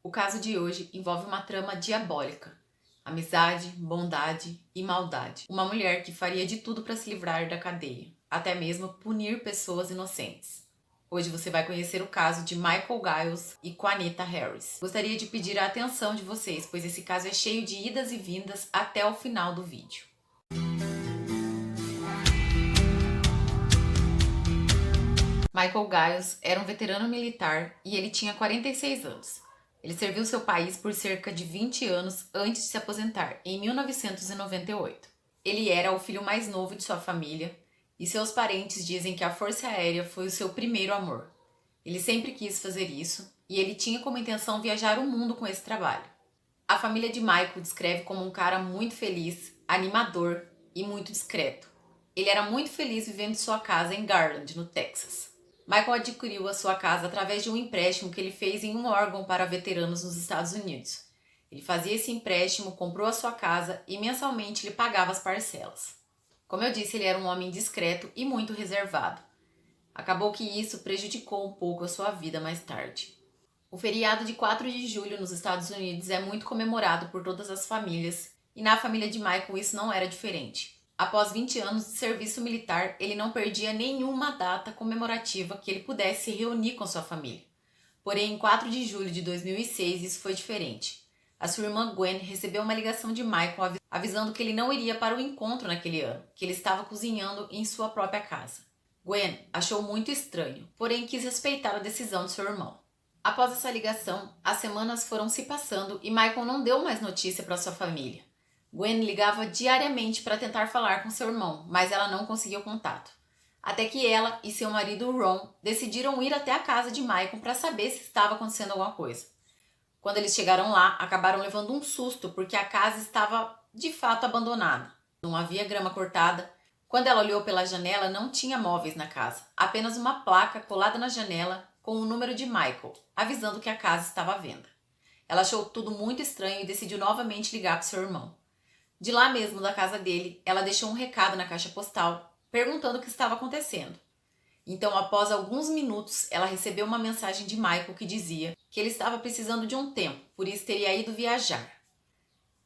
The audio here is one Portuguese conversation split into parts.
O caso de hoje envolve uma trama diabólica: amizade, bondade e maldade. Uma mulher que faria de tudo para se livrar da cadeia, até mesmo punir pessoas inocentes. Hoje você vai conhecer o caso de Michael Giles e Quanetta Harris. Gostaria de pedir a atenção de vocês, pois esse caso é cheio de idas e vindas até o final do vídeo. Michael Giles era um veterano militar e ele tinha 46 anos. Ele serviu seu país por cerca de 20 anos antes de se aposentar, em 1998. Ele era o filho mais novo de sua família e seus parentes dizem que a Força Aérea foi o seu primeiro amor. Ele sempre quis fazer isso e ele tinha como intenção viajar o mundo com esse trabalho. A família de Michael descreve como um cara muito feliz, animador e muito discreto. Ele era muito feliz vivendo em sua casa em Garland, no Texas. Michael adquiriu a sua casa através de um empréstimo que ele fez em um órgão para veteranos nos Estados Unidos. Ele fazia esse empréstimo, comprou a sua casa e mensalmente lhe pagava as parcelas. Como eu disse, ele era um homem discreto e muito reservado. Acabou que isso prejudicou um pouco a sua vida mais tarde. O feriado de 4 de julho nos Estados Unidos é muito comemorado por todas as famílias e na família de Michael isso não era diferente. Após 20 anos de serviço militar, ele não perdia nenhuma data comemorativa que ele pudesse se reunir com sua família. Porém, em 4 de julho de 2006, isso foi diferente. A sua irmã Gwen recebeu uma ligação de Michael avisando que ele não iria para o encontro naquele ano, que ele estava cozinhando em sua própria casa. Gwen achou muito estranho, porém quis respeitar a decisão de seu irmão. Após essa ligação, as semanas foram se passando e Michael não deu mais notícia para sua família. Gwen ligava diariamente para tentar falar com seu irmão, mas ela não conseguiu contato. Até que ela e seu marido Ron decidiram ir até a casa de Michael para saber se estava acontecendo alguma coisa. Quando eles chegaram lá, acabaram levando um susto porque a casa estava de fato abandonada. Não havia grama cortada. Quando ela olhou pela janela, não tinha móveis na casa, apenas uma placa colada na janela com o número de Michael, avisando que a casa estava à venda. Ela achou tudo muito estranho e decidiu novamente ligar para seu irmão. De lá mesmo, da casa dele, ela deixou um recado na caixa postal, perguntando o que estava acontecendo. Então, após alguns minutos, ela recebeu uma mensagem de Michael que dizia que ele estava precisando de um tempo, por isso teria ido viajar.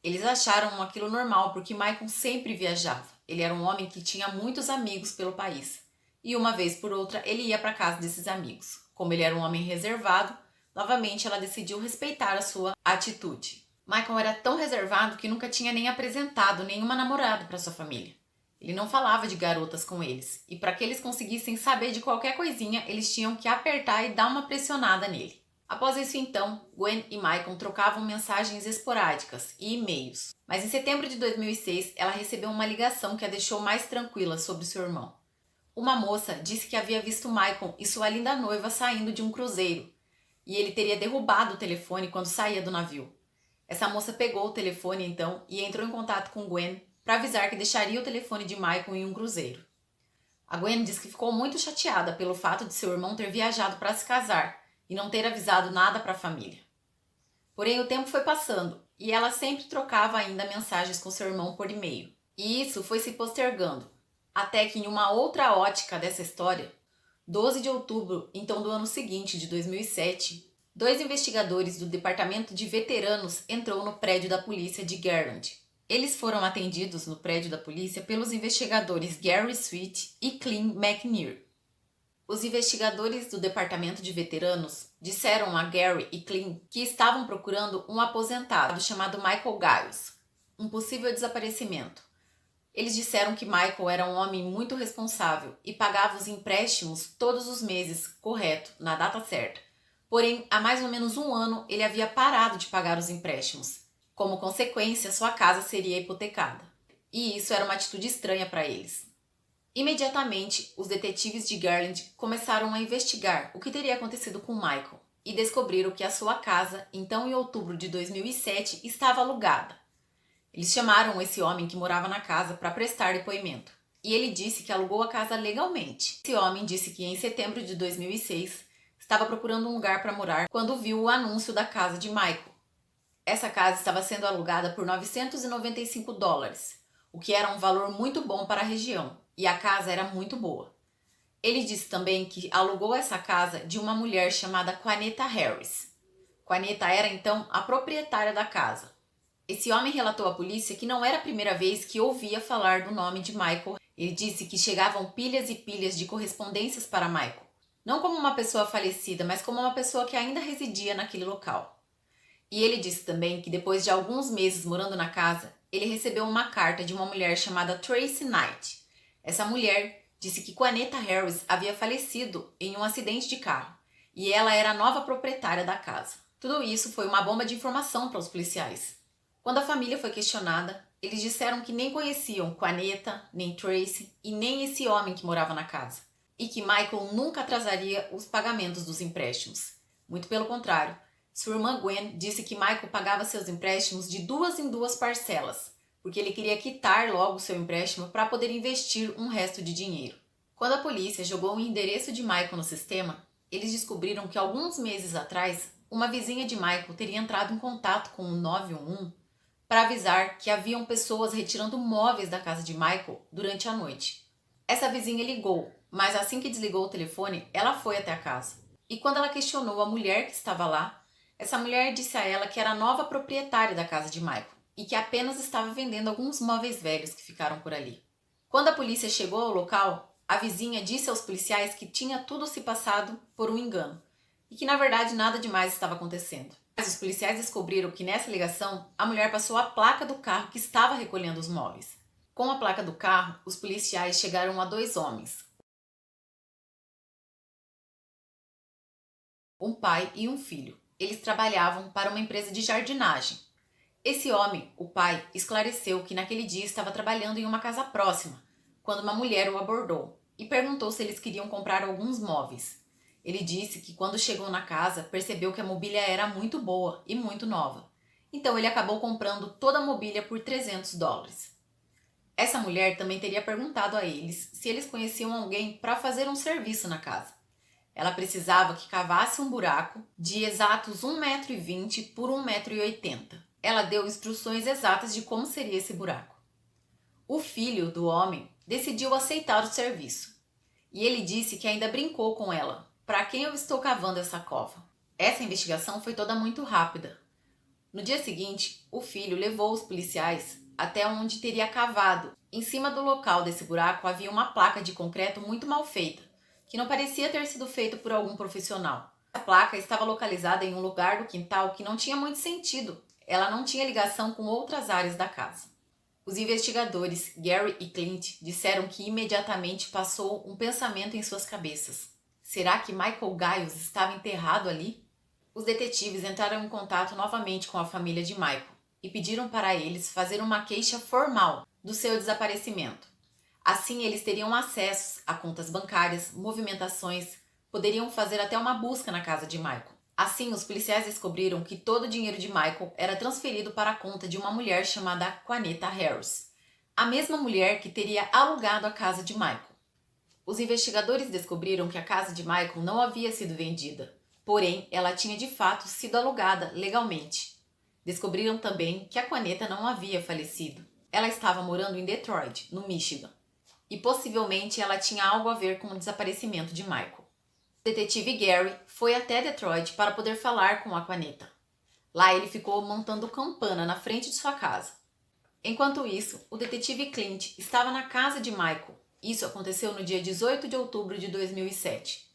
Eles acharam aquilo normal, porque Michael sempre viajava. Ele era um homem que tinha muitos amigos pelo país. E uma vez por outra, ele ia para a casa desses amigos. Como ele era um homem reservado, novamente ela decidiu respeitar a sua atitude. Michael era tão reservado que nunca tinha nem apresentado nenhuma namorada para sua família. Ele não falava de garotas com eles, e para que eles conseguissem saber de qualquer coisinha, eles tinham que apertar e dar uma pressionada nele. Após isso então, Gwen e Michael trocavam mensagens esporádicas e e-mails. Mas em setembro de 2006, ela recebeu uma ligação que a deixou mais tranquila sobre seu irmão. Uma moça disse que havia visto Michael e sua linda noiva saindo de um cruzeiro, e ele teria derrubado o telefone quando saía do navio. Essa moça pegou o telefone então e entrou em contato com Gwen para avisar que deixaria o telefone de Michael em um cruzeiro. A Gwen disse que ficou muito chateada pelo fato de seu irmão ter viajado para se casar e não ter avisado nada para a família. Porém, o tempo foi passando e ela sempre trocava ainda mensagens com seu irmão por e-mail. E isso foi se postergando, até que em uma outra ótica dessa história, 12 de outubro então do ano seguinte, de 2007, 2 investigadores do Departamento de Veteranos entrou no prédio da polícia de Garland. Eles foram atendidos no prédio da polícia pelos investigadores Gary Sweet e Clint McNear. Os investigadores do Departamento de Veteranos disseram a Gary e Clint que estavam procurando um aposentado chamado Michael Giles, um possível desaparecimento. Eles disseram que Michael era um homem muito responsável e pagava os empréstimos todos os meses, correto, na data certa. Porém, há mais ou menos um ano, ele havia parado de pagar os empréstimos. Como consequência, sua casa seria hipotecada. E isso era uma atitude estranha para eles. Imediatamente, os detetives de Garland começaram a investigar o que teria acontecido com Michael e descobriram que a sua casa, então em outubro de 2007, estava alugada. Eles chamaram esse homem que morava na casa para prestar depoimento. E ele disse que alugou a casa legalmente. Esse homem disse que em setembro de 2006 estava procurando um lugar para morar quando viu o anúncio da casa de Michael. Essa casa estava sendo alugada por $995, o que era um valor muito bom para a região, e a casa era muito boa. Ele disse também que alugou essa casa de uma mulher chamada Quanetta Harris. Juaneta era então a proprietária da casa. Esse homem relatou à polícia que não era a primeira vez que ouvia falar do nome de Michael. Ele disse que chegavam pilhas e pilhas de correspondências para Michael, não como uma pessoa falecida, mas como uma pessoa que ainda residia naquele local. E ele disse também que depois de alguns meses morando na casa, ele recebeu uma carta de uma mulher chamada Tracy Knight. Essa mulher disse que Juaneta Harris havia falecido em um acidente de carro e ela era a nova proprietária da casa. Tudo isso foi uma bomba de informação para os policiais. Quando a família foi questionada, eles disseram que nem conheciam Juaneta, nem Tracy e nem esse homem que morava na casa, e que Michael nunca atrasaria os pagamentos dos empréstimos. Muito pelo contrário, sua irmã Gwen disse que Michael pagava seus empréstimos de 2 em 2 parcelas, porque ele queria quitar logo seu empréstimo para poder investir um resto de dinheiro. Quando a polícia jogou o endereço de Michael no sistema, eles descobriram que alguns meses atrás, uma vizinha de Michael teria entrado em contato com o 911 para avisar que haviam pessoas retirando móveis da casa de Michael durante a noite. Essa vizinha ligou, mas assim que desligou o telefone, ela foi até a casa. E quando ela questionou a mulher que estava lá, essa mulher disse a ela que era a nova proprietária da casa de Michael e que apenas estava vendendo alguns móveis velhos que ficaram por ali. Quando a polícia chegou ao local, a vizinha disse aos policiais que tinha tudo se passado por um engano e que na verdade nada demais estava acontecendo. Mas os policiais descobriram que nessa ligação a mulher passou a placa do carro que estava recolhendo os móveis. Com a placa do carro, os policiais chegaram a 2 homens, um pai e um filho. Eles trabalhavam para uma empresa de jardinagem. Esse homem, o pai, esclareceu que naquele dia estava trabalhando em uma casa próxima, quando uma mulher o abordou e perguntou se eles queriam comprar alguns móveis. Ele disse que quando chegou na casa, percebeu que a mobília era muito boa e muito nova. Então ele acabou comprando toda a mobília por $300. Essa mulher também teria perguntado a eles se eles conheciam alguém para fazer um serviço na casa. Ela precisava que cavasse um buraco de exatos 1,20 m por 1,80 m. Ela deu instruções exatas de como seria esse buraco. O filho do homem decidiu aceitar o serviço. E ele disse que ainda brincou com ela. Para quem eu estou cavando essa cova? Essa investigação foi toda muito rápida. No dia seguinte, o filho levou os policiais até onde teria cavado. Em cima do local desse buraco havia uma placa de concreto muito mal feita, que não parecia ter sido feita por algum profissional. A placa estava localizada em um lugar do quintal que não tinha muito sentido. Ela não tinha ligação com outras áreas da casa. Os investigadores Gary e Clint disseram que imediatamente passou um pensamento em suas cabeças. Será que Michael Giles estava enterrado ali? Os detetives entraram em contato novamente com a família de Michael e pediram para eles fazer uma queixa formal do seu desaparecimento. Assim, eles teriam acesso a contas bancárias, movimentações, poderiam fazer até uma busca na casa de Michael. Assim, os policiais descobriram que todo o dinheiro de Michael era transferido para a conta de uma mulher chamada Juaneta Harris, a mesma mulher que teria alugado a casa de Michael. Os investigadores descobriram que a casa de Michael não havia sido vendida, porém ela tinha de fato sido alugada legalmente. Descobriram também que a Juaneta não havia falecido. Ela estava morando em Detroit, no Michigan, e possivelmente ela tinha algo a ver com o desaparecimento de Michael. O detetive Gary foi até Detroit para poder falar com a Juaneta. Lá ele ficou montando campana na frente de sua casa. Enquanto isso, o detetive Clint estava na casa de Michael. Isso aconteceu no dia 18 de outubro de 2007.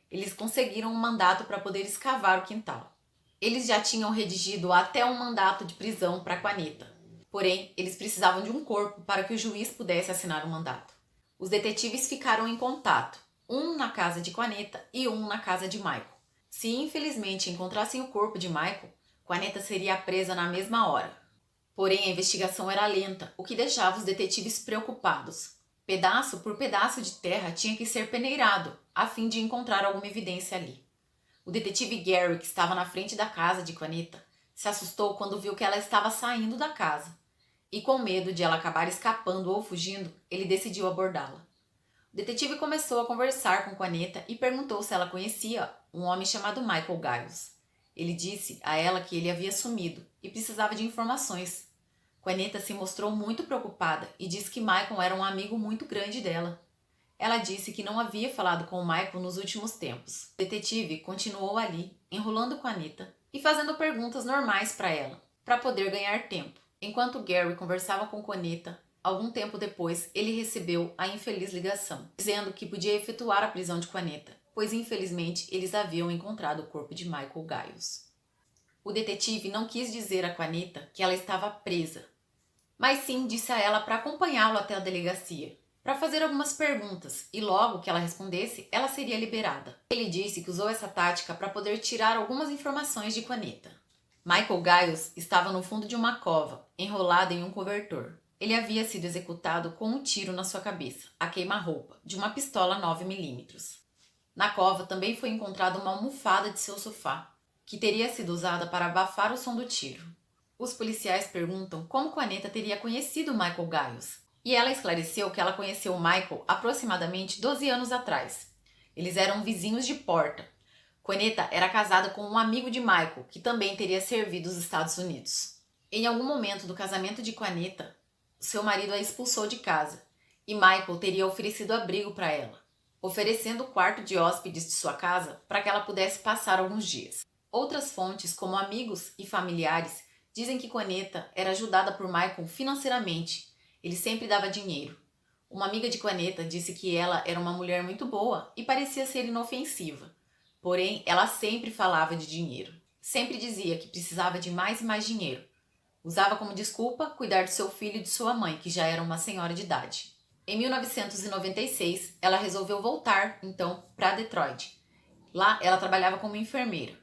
Eles conseguiram um mandato para poder escavar o quintal. Eles já tinham redigido até um mandato de prisão para Juaneta. Porém, eles precisavam de um corpo para que o juiz pudesse assinar o mandato. Os detetives ficaram em contato, um na casa de Juaneta e um na casa de Michael. Se infelizmente encontrassem o corpo de Michael, Juaneta seria presa na mesma hora. Porém, a investigação era lenta, o que deixava os detetives preocupados. Pedaço por pedaço de terra tinha que ser peneirado, a fim de encontrar alguma evidência ali. O detetive Gary, que estava na frente da casa de Juaneta, se assustou quando viu que ela estava saindo da casa. E com medo de ela acabar escapando ou fugindo, ele decidiu abordá-la. O detetive começou a conversar com Juaneta e perguntou se ela conhecia um homem chamado Michael Giles. Ele disse a ela que ele havia sumido e precisava de informações. Juaneta se mostrou muito preocupada e disse que Michael era um amigo muito grande dela. Ela disse que não havia falado com o Michael nos últimos tempos. O detetive continuou ali, enrolando Juaneta, e fazendo perguntas normais para ela, para poder ganhar tempo. Enquanto Gary conversava com Juaneta, algum tempo depois ele recebeu a infeliz ligação, dizendo que podia efetuar a prisão de Juaneta, pois infelizmente eles haviam encontrado o corpo de Michael Giles. O detetive não quis dizer a Juaneta que ela estava presa, mas sim disse a ela para acompanhá-lo até a delegacia, para fazer algumas perguntas, e logo que ela respondesse, ela seria liberada. Ele disse que usou essa tática para poder tirar algumas informações de Juaneta. Michael Giles estava no fundo de uma cova, enrolado em um cobertor. Ele havia sido executado com um tiro na sua cabeça, a queima-roupa, de uma pistola 9mm. Na cova também foi encontrada uma almofada de seu sofá, que teria sido usada para abafar o som do tiro. Os policiais perguntam como Juaneta teria conhecido Michael Giles, e ela esclareceu que ela conheceu Michael aproximadamente 12 anos atrás. Eles eram vizinhos de porta. Juaneta era casada com um amigo de Michael, que também teria servido os Estados Unidos. Em algum momento do casamento de Juaneta, seu marido a expulsou de casa, e Michael teria oferecido abrigo para ela, oferecendo o quarto de hóspedes de sua casa para que ela pudesse passar alguns dias. Outras fontes, como amigos e familiares, dizem que Juaneta era ajudada por Michael financeiramente. Ele sempre dava dinheiro. Uma amiga de Juaneta disse que ela era uma mulher muito boa e parecia ser inofensiva. Porém, ela sempre falava de dinheiro. Sempre dizia que precisava de mais e mais dinheiro. Usava como desculpa cuidar de seu filho e de sua mãe, que já era uma senhora de idade. Em 1996, ela resolveu voltar, então, para Detroit. Lá, ela trabalhava como enfermeira.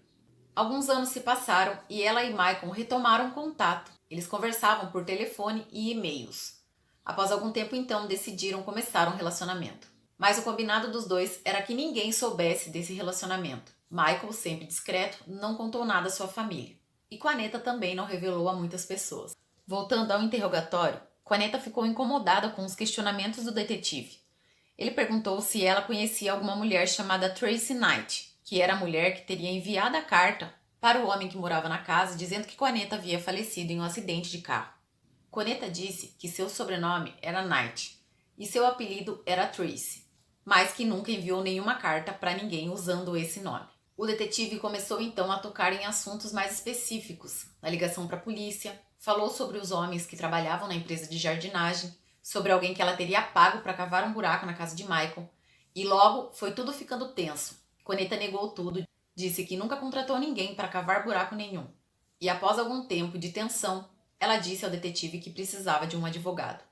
Alguns anos se passaram e ela e Michael retomaram contato. Eles conversavam por telefone e e-mails. Após algum tempo, então, decidiram começar um relacionamento. Mas o combinado dos dois era que ninguém soubesse desse relacionamento. Michael, sempre discreto, não contou nada à sua família. E Juaneta também não revelou a muitas pessoas. Voltando ao interrogatório, Juaneta ficou incomodada com os questionamentos do detetive. Ele perguntou se ela conhecia alguma mulher chamada Tracy Knight, que era a mulher que teria enviado a carta para o homem que morava na casa dizendo que Juaneta havia falecido em um acidente de carro. Juaneta disse que seu sobrenome era Knight e seu apelido era Tracy, mas que nunca enviou nenhuma carta para ninguém usando esse nome. O detetive começou então a tocar em assuntos mais específicos, na ligação para a polícia, falou sobre os homens que trabalhavam na empresa de jardinagem, sobre alguém que ela teria pago para cavar um buraco na casa de Michael, e logo foi tudo ficando tenso. Juaneta negou tudo, disse que nunca contratou ninguém para cavar buraco nenhum. E após algum tempo de tensão, ela disse ao detetive que precisava de um advogado.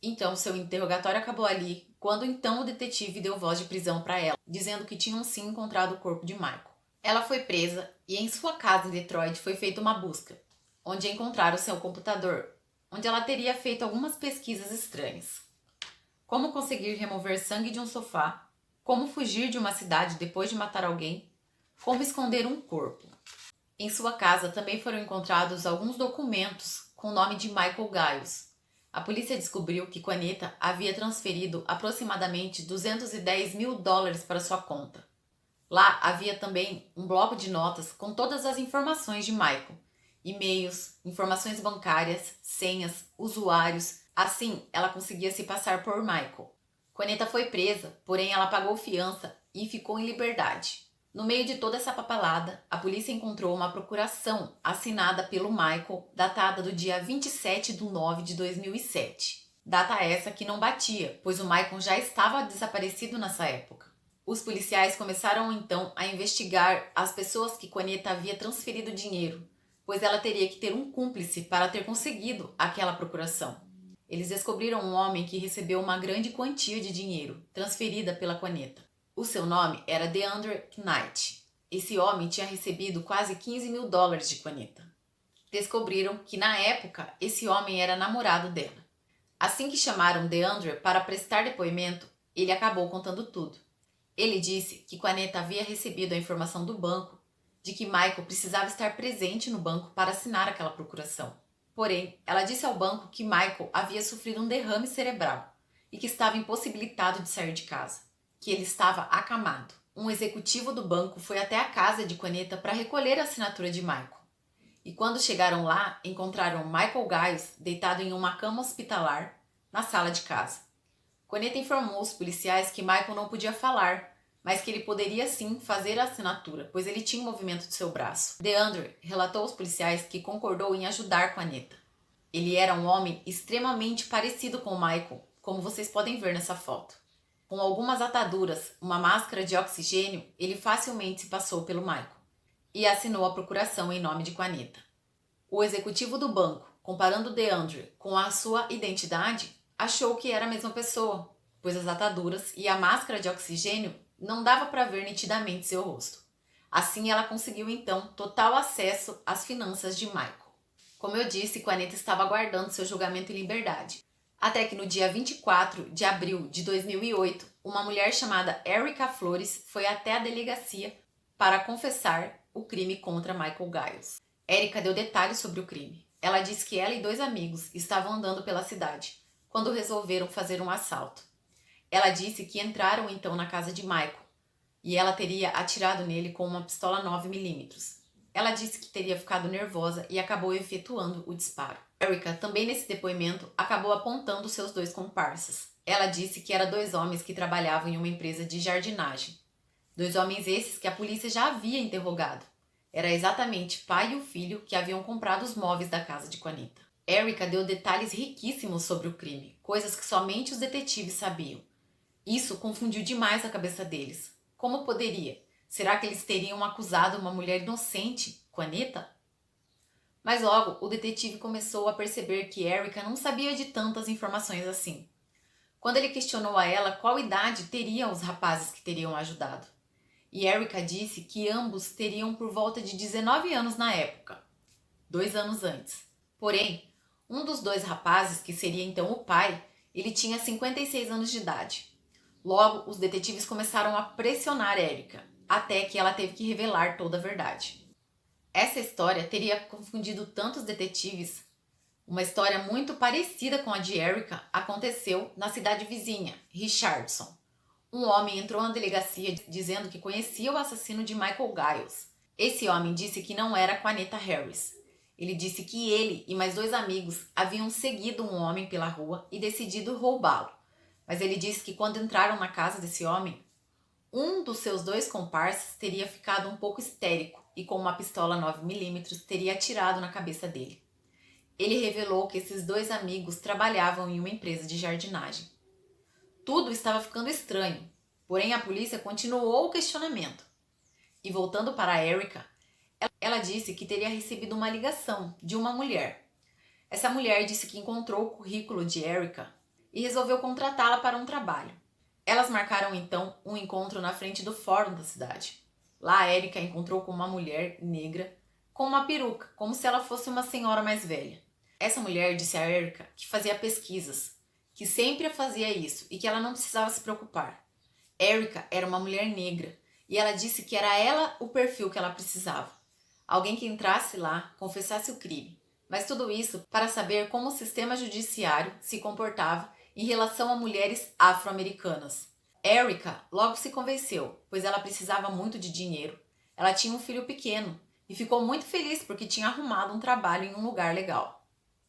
Então, seu interrogatório acabou ali, quando então o detetive deu voz de prisão para ela, dizendo que tinham sim encontrado o corpo de Michael. Ela foi presa e em sua casa em Detroit foi feita uma busca, onde encontraram seu computador, onde ela teria feito algumas pesquisas estranhas. Como conseguir remover sangue de um sofá, como fugir de uma cidade depois de matar alguém, como esconder um corpo. Em sua casa também foram encontrados alguns documentos com o nome de Michael Giles. A polícia descobriu que Juaneta havia transferido aproximadamente $210 mil para sua conta. Lá havia também um bloco de notas com todas as informações de Michael, e-mails, informações bancárias, senhas, usuários. Assim, ela conseguia se passar por Michael. Juaneta foi presa, porém ela pagou fiança e ficou em liberdade. No meio de toda essa papelada, a polícia encontrou uma procuração assinada pelo Michael, datada do dia 27/9/2007. Data essa que não batia, pois o Michael já estava desaparecido nessa época. Os policiais começaram então a investigar as pessoas que Juaneta havia transferido dinheiro, pois ela teria que ter um cúmplice para ter conseguido aquela procuração. Eles descobriram um homem que recebeu uma grande quantia de dinheiro, transferida pela Juaneta. O seu nome era DeAndre Knight. Esse homem tinha recebido quase $15 mil de Juaneta. Descobriram que na época esse homem era namorado dela. Assim que chamaram DeAndre para prestar depoimento, ele acabou contando tudo. Ele disse que Juaneta havia recebido a informação do banco de que Michael precisava estar presente no banco para assinar aquela procuração. Porém, ela disse ao banco que Michael havia sofrido um derrame cerebral e que estava impossibilitado de sair de casa, que ele estava acamado. Um executivo do banco foi até a casa de Juaneta para recolher a assinatura de Michael. E quando chegaram lá, encontraram Michael Giles deitado em uma cama hospitalar na sala de casa. Juaneta informou os policiais que Michael não podia falar, mas que ele poderia sim fazer a assinatura, pois ele tinha o movimento de seu braço. DeAndre relatou aos policiais que concordou em ajudar com Anita. Ele era um homem extremamente parecido com o Michael, como vocês podem ver nessa foto. Com algumas ataduras, uma máscara de oxigênio, ele facilmente se passou pelo Michael e assinou a procuração em nome de Juanita. O executivo do banco, comparando DeAndre com a sua identidade, achou que era a mesma pessoa, pois as ataduras e a máscara de oxigênio não dava para ver nitidamente seu rosto. Assim, ela conseguiu então total acesso às finanças de Michael. Como eu disse, Juanita estava aguardando seu julgamento em liberdade. Até que no dia 24 de abril de 2008, uma mulher chamada Erica Flores foi até a delegacia para confessar o crime contra Michael Giles. Erica deu detalhes sobre o crime. Ela disse que ela e 2 amigos estavam andando pela cidade quando resolveram fazer um assalto. Ela disse que entraram então na casa de Michael e ela teria atirado nele com uma pistola 9mm. Ela disse que teria ficado nervosa e acabou efetuando o disparo. Erica, também nesse depoimento, acabou apontando seus 2 comparsas. Ela disse que eram 2 homens que trabalhavam em uma empresa de jardinagem. 2 homens esses que a polícia já havia interrogado. Era exatamente pai e o filho que haviam comprado os móveis da casa de Juanita. Erica deu detalhes riquíssimos sobre o crime, coisas que somente os detetives sabiam. Isso confundiu demais a cabeça deles. Como poderia? Será que eles teriam acusado uma mulher inocente, Juanita? Mas logo o detetive começou a perceber que Erica não sabia de tantas informações assim. Quando ele questionou a ela qual idade teriam os rapazes que teriam ajudado. E Erica disse que ambos teriam por volta de 19 anos na época, 2 anos antes. Porém, um dos 2 rapazes, que seria então o pai, ele tinha 56 anos de idade. Logo, os detetives começaram a pressionar Erica, até que ela teve que revelar toda a verdade. Essa história teria confundido tantos detetives. Uma história muito parecida com a de Erica aconteceu na cidade vizinha, Richardson. Um homem entrou na delegacia dizendo que conhecia o assassino de Michael Giles. Esse homem disse que não era Juanita Harris. Ele disse que ele e mais 2 amigos haviam seguido um homem pela rua e decidido roubá-lo. Mas ele disse que quando entraram na casa desse homem, um dos seus 2 comparsas teria ficado um pouco histérico e com uma pistola 9mm teria atirado na cabeça dele. Ele revelou que esses 2 amigos trabalhavam em uma empresa de jardinagem. Tudo estava ficando estranho, porém a polícia continuou o questionamento. E voltando para Erica, ela disse que teria recebido uma ligação de uma mulher. Essa mulher disse que encontrou o currículo de Erica e resolveu contratá-la para um trabalho. Elas marcaram então um encontro na frente do fórum da cidade. Lá a Erica encontrou com uma mulher negra com uma peruca, como se ela fosse uma senhora mais velha. Essa mulher disse a Erica que fazia pesquisas, que sempre fazia isso e que ela não precisava se preocupar. Erica era uma mulher negra e ela disse que era ela o perfil que ela precisava. Alguém que entrasse lá, confessasse o crime. Mas tudo isso para saber como o sistema judiciário se comportava em relação a mulheres afro-americanas. Erica logo se convenceu, pois ela precisava muito de dinheiro. Ela tinha um filho pequeno e ficou muito feliz porque tinha arrumado um trabalho em um lugar legal.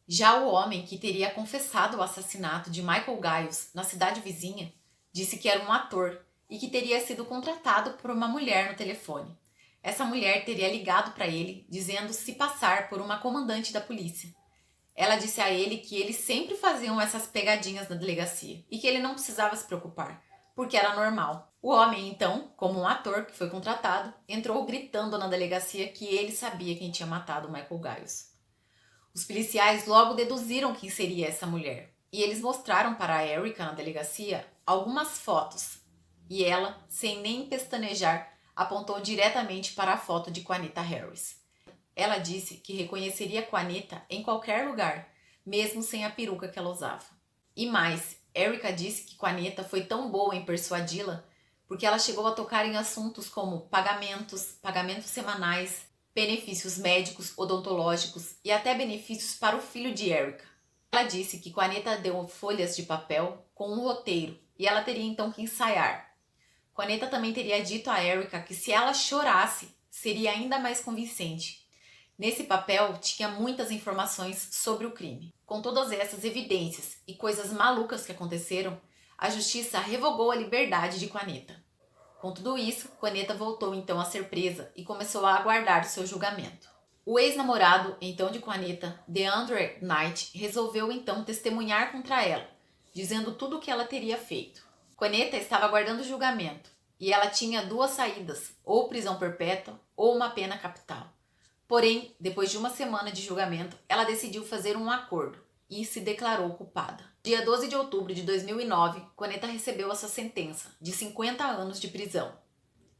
Já o homem que teria confessado o assassinato de Michael Giles na cidade vizinha disse que era um ator e que teria sido contratado por uma mulher no telefone. Essa mulher teria ligado para ele dizendo se passar por uma comandante da polícia. Ela disse a ele que eles sempre faziam essas pegadinhas na delegacia e que ele não precisava se preocupar, porque era normal. O homem, então, como um ator que foi contratado, entrou gritando na delegacia que ele sabia quem tinha matado Michael Giles. Os policiais logo deduziram quem seria essa mulher e eles mostraram para a Erica na delegacia algumas fotos e ela, sem nem pestanejar, apontou diretamente para a foto de Juanita Harris. Ela disse que reconheceria Juanita em qualquer lugar, mesmo sem a peruca que ela usava. E mais, Erica disse que Juanita foi tão boa em persuadi-la porque ela chegou a tocar em assuntos como pagamentos semanais, benefícios médicos, odontológicos e até benefícios para o filho de Erica. Ela disse que Juanita deu folhas de papel com um roteiro e ela teria então que ensaiar. Juanita também teria dito a Erica que se ela chorasse, seria ainda mais convincente. Nesse papel tinha muitas informações sobre o crime. Com todas essas evidências e coisas malucas que aconteceram, a justiça revogou a liberdade de Juanita. Com tudo isso, Juaneta voltou então a ser presa e começou a aguardar o seu julgamento. O ex-namorado, então de Juaneta, DeAndre Knight, resolveu então testemunhar contra ela, dizendo tudo o que ela teria feito. Juaneta estava aguardando o julgamento e ela tinha duas saídas, ou prisão perpétua ou uma pena capital. Porém, depois de uma semana de julgamento, ela decidiu fazer um acordo e se declarou culpada. Dia 12 de outubro de 2009, Juaneta recebeu a sua sentença de 50 anos de prisão.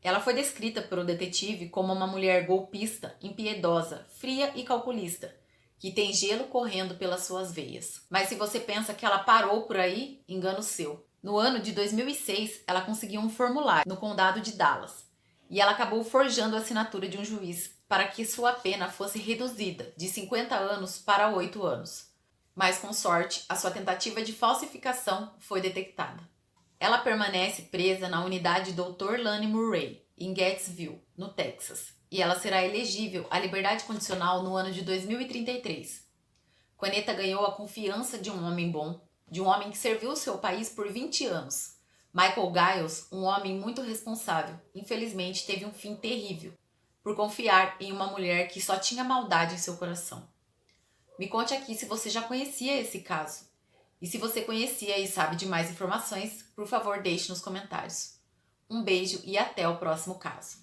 Ela foi descrita pelo detetive como uma mulher golpista, impiedosa, fria e calculista, que tem gelo correndo pelas suas veias. Mas se você pensa que ela parou por aí, engano seu. No ano de 2006, ela conseguiu um formulário no condado de Dallas e ela acabou forjando a assinatura de um juiz para que sua pena fosse reduzida de 50 anos para 8 anos. Mas com sorte, a sua tentativa de falsificação foi detectada. Ela permanece presa na unidade Dr. Lani Murray, em Gatesville, no Texas, e ela será elegível à liberdade condicional no ano de 2033. Juaneta ganhou a confiança de um homem bom, de um homem que serviu seu país por 20 anos. Michael Giles, um homem muito responsável, infelizmente teve um fim terrível, por confiar em uma mulher que só tinha maldade em seu coração. Me conte aqui se você já conhecia esse caso. E se você conhecia e sabe de mais informações, por favor deixe nos comentários. Um beijo e até o próximo caso.